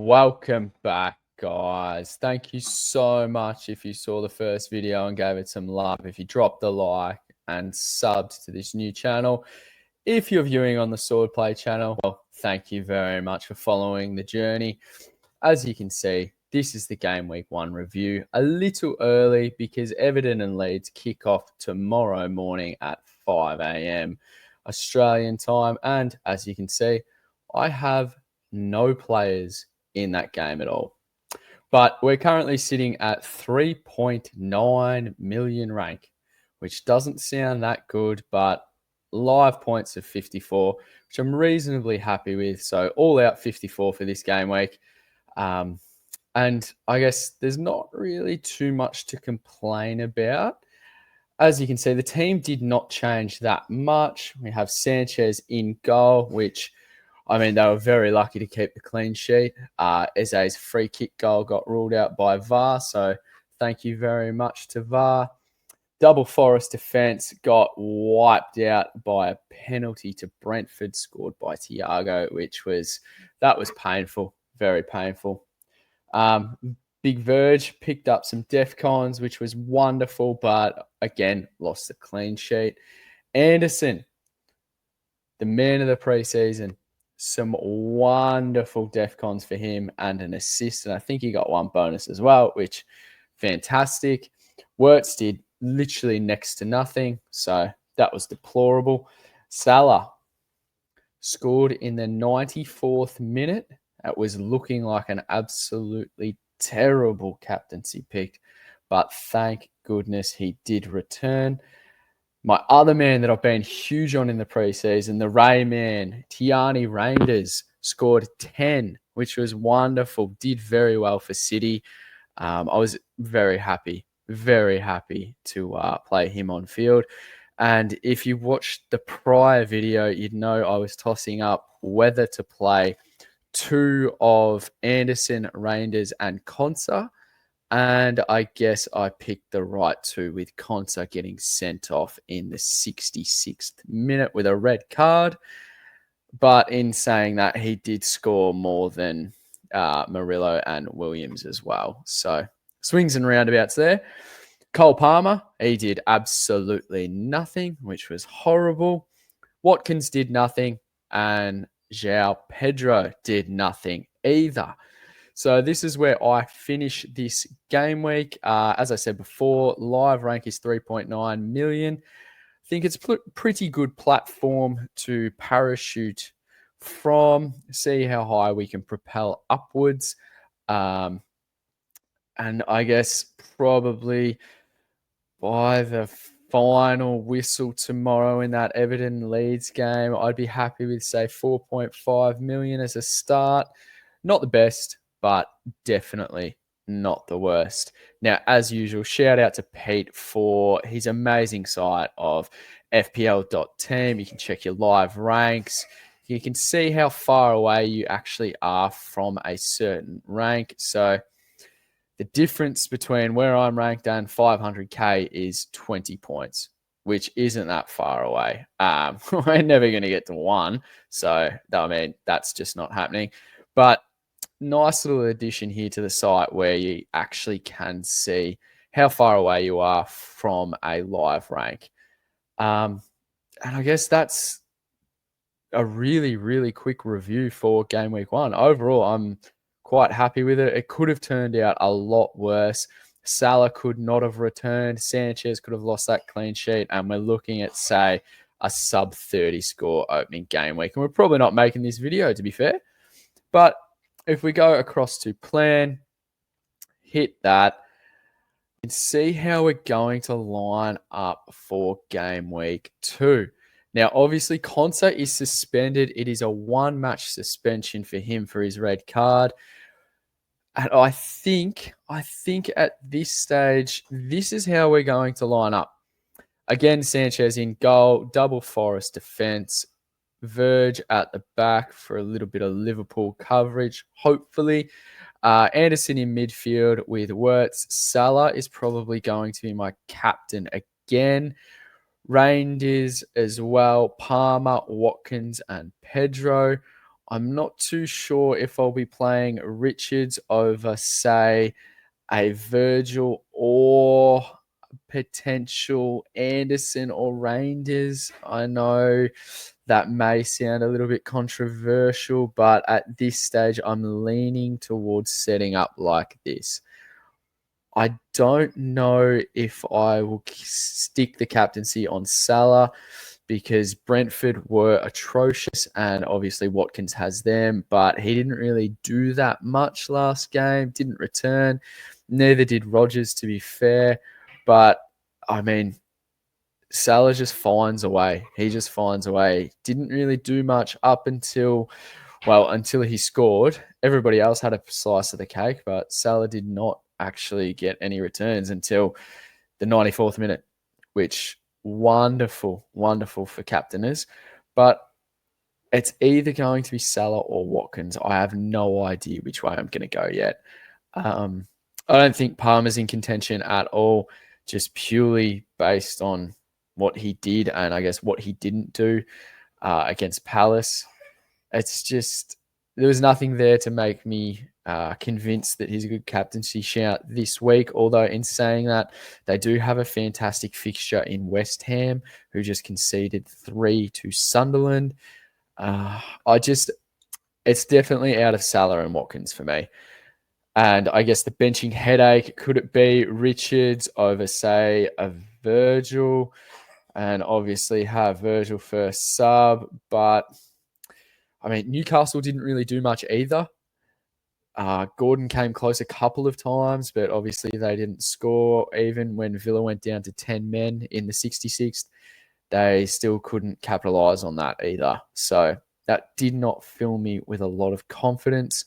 Welcome back, guys. Thank you so much if you saw the first video and gave it some love. If you dropped a like and subbed to this new channel. If you're viewing on the Swordplay channel, well, thank you very much for following the journey. As you can see, this is the Game Week 1 review. A little early because Everton and Leeds kick off tomorrow morning at 5 a.m. Australian time. And as you can see, I have no players in that game at all. But we're currently sitting at 3.9 million rank, which doesn't sound that good, but live points of 54, which I'm reasonably happy with. So all out 54 for this game week. And I guess there's not really too much to complain about. As you can see, the team did not change that much. We have Sanchez in goal, which, I mean, they were very lucky to keep the clean sheet. Eze's free kick goal got ruled out by VAR, so thank you very much to VAR. Double Forest defence got wiped out by a penalty to Brentford scored by Thiago, that was painful, very painful. Big Verge picked up some DEFCONs, which was wonderful, but again, lost the clean sheet. Anderson, the man of the preseason, some wonderful DEFCONs for him and an assist. And I think he got one bonus as well, which fantastic. Wirtz did literally next to nothing. So that was deplorable. Salah scored in the 94th minute. It was looking like an absolutely terrible captaincy pick. But thank goodness he did return. My other man that I've been huge on in the preseason, the Ray man, Tiani Reinders, scored 10, which was wonderful. Did very well for City. I was very happy to play him on field. And if you watched the prior video, you'd know I was tossing up whether to play two of Anderson, Reinders, and Konsa. And I guess I picked the right two, with Konsa getting sent off in the 66th minute with a red card. But in saying that, he did score more than Murillo and Williams as well. So swings and roundabouts there. Cole Palmer, he did absolutely nothing, which was horrible. Watkins did nothing, and João Pedro did nothing either. So this is where I finish this game week. As I said before, live rank is 3.9 million. I think it's a pretty good platform to parachute from, see how high we can propel upwards. And I guess probably by the final whistle tomorrow in that Everton Leeds game, I'd be happy with, say, 4.5 million as a start. Not the best, but definitely not the worst. Now, as usual, shout out to Pete for his amazing site of FPL.Team. You can check your live ranks. You can see how far away you actually are from a certain rank. So the difference between where I'm ranked and 500k is 20 points, which isn't that far away. We're never going to get to 1. So, I mean, that's just not happening. But nice little addition here to the site where you actually can see how far away you are from a live rank. And I guess that's a really, really quick review for Game Week 1. Overall, I'm quite happy with it. It could have turned out a lot worse. Salah could not have returned. Sanchez could have lost that clean sheet. And we're looking at, say, a sub 30 score opening game week. And we're probably not making this video, to be fair. But if we go across to plan, hit that, and see how we're going to line up for game week 2. Now, obviously, Konsa is suspended. It is a 1-match suspension for him for his red card. And I think at this stage, this is how we're going to line up. Again, Sanchez in goal, double Forest defence, Verge at the back for a little bit of Liverpool coverage, hopefully. Anderson in midfield with Wirtz. Salah is probably going to be my captain again. Reinders as well. Palmer, Watkins, and Pedro. I'm not too sure if I'll be playing Richards over, say, a Virgil or potential Anderson or Reinders. I know that may sound a little bit controversial, but at this stage, I'm leaning towards setting up like this. I don't know if I will stick the captaincy on Salah because Brentford were atrocious and obviously Watkins has them, but he didn't really do that much last game, didn't return. Neither did Rodgers, to be fair. But I mean, Salah just finds a way. He just finds a way. Didn't really do much up until he scored. Everybody else had a slice of the cake, but Salah did not actually get any returns until the 94th minute, which wonderful for captainers. But it's either going to be Salah or Watkins. I have no idea which way I'm going to go yet. I don't think Palmer's in contention at all, just purely based on what he did and I guess what he didn't do against Palace. It's just there was nothing there to make me convinced that he's a good captaincy shout this week. Although in saying that, they do have a fantastic fixture in West Ham, who just conceded 3 to Sunderland. It's definitely out of Salah and Watkins for me. And I guess the benching headache, could it be Richards over, say, a Virgil? And obviously have Virgil first sub. But, I mean, Newcastle didn't really do much either. Gordon came close a couple of times, but obviously they didn't score. Even when Villa went down to 10 men in the 66th, they still couldn't capitalise on that either. So that did not fill me with a lot of confidence.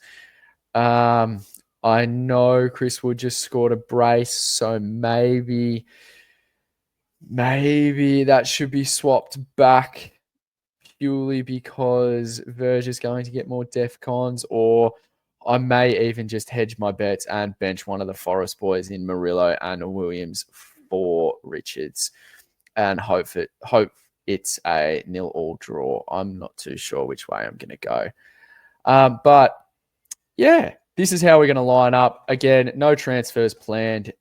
I know Chris Wood just scored a brace, so maybe that should be swapped back purely because Verge is going to get more DEFCONs, or I may even just hedge my bets and bench one of the Forest boys in Murillo and Williams for Richards and hope it's a 0-0 draw. I'm not too sure which way I'm going to go. But yeah, this is how we're going to line up. Again, no transfers planned.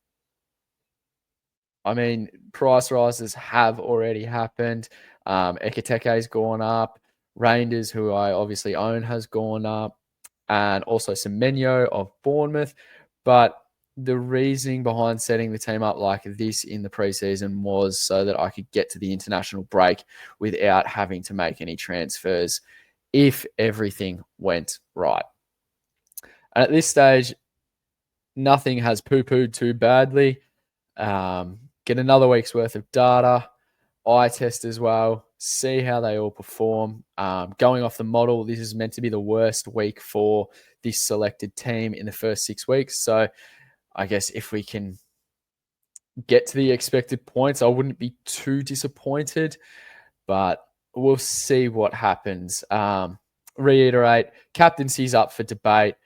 I mean, price rises have already happened. Ekateke's gone up. Reinders, who I obviously own, has gone up. And also Semenyo of Bournemouth. But the reasoning behind setting the team up like this in the preseason was so that I could get to the international break without having to make any transfers if everything went right. And at this stage, nothing has poo-pooed too badly. Get another week's worth of data, eye test as well, see how they all perform. Going off the model, this is meant to be the worst week for this selected team in the first 6 weeks. So I guess if we can get to the expected points, I wouldn't be too disappointed, but we'll see what happens. Reiterate, captaincy's up for debate.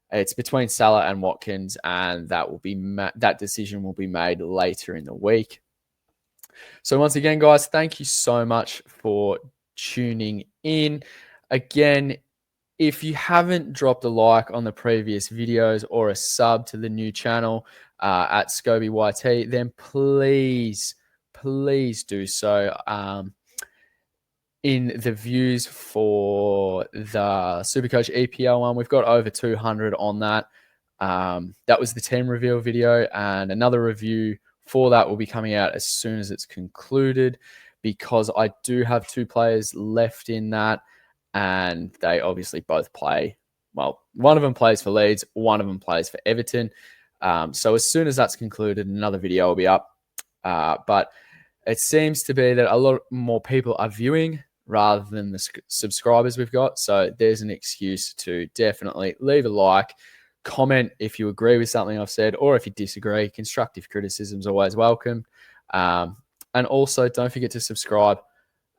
It's between Salah and Watkins, and that decision will be made later in the week. So once again, guys, thank you so much for tuning in. Again, if you haven't dropped a like on the previous videos or a sub to the new channel at Scobes, then please do so. In the views for the Supercoach EPL one, we've got over 200 on that. That was the team reveal video, and another review for that will be coming out as soon as it's concluded, because I do have 2 players left in that, and they obviously both play. Well, one of them plays for Leeds, one of them plays for Everton. So as soon as that's concluded, another video will be up. But it seems to be that a lot more people are viewing rather than the subscribers we've got. So there's an excuse to definitely leave a like, comment if you agree with something I've said, or if you disagree. Constructive criticism is always welcome. And also don't forget to subscribe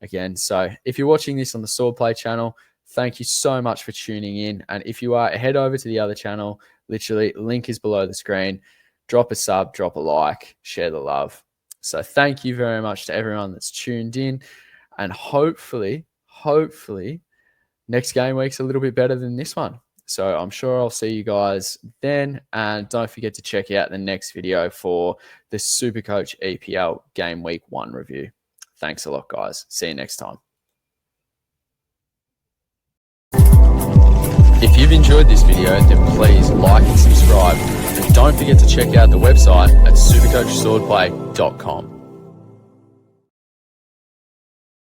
again. So if you're watching this on the Swordplay channel, thank you so much for tuning in. And if you are, head over to the other channel. Literally, link is below the screen. Drop a sub, drop a like, share the love. So thank you very much to everyone that's tuned in. And hopefully, next game week's a little bit better than this one. So I'm sure I'll see you guys then. And don't forget to check out the next video for the Supercoach EPL Game Week 1 review. Thanks a lot, guys. See you next time. If you've enjoyed this video, then please like and subscribe. And don't forget to check out the website at supercoachswordplay.com.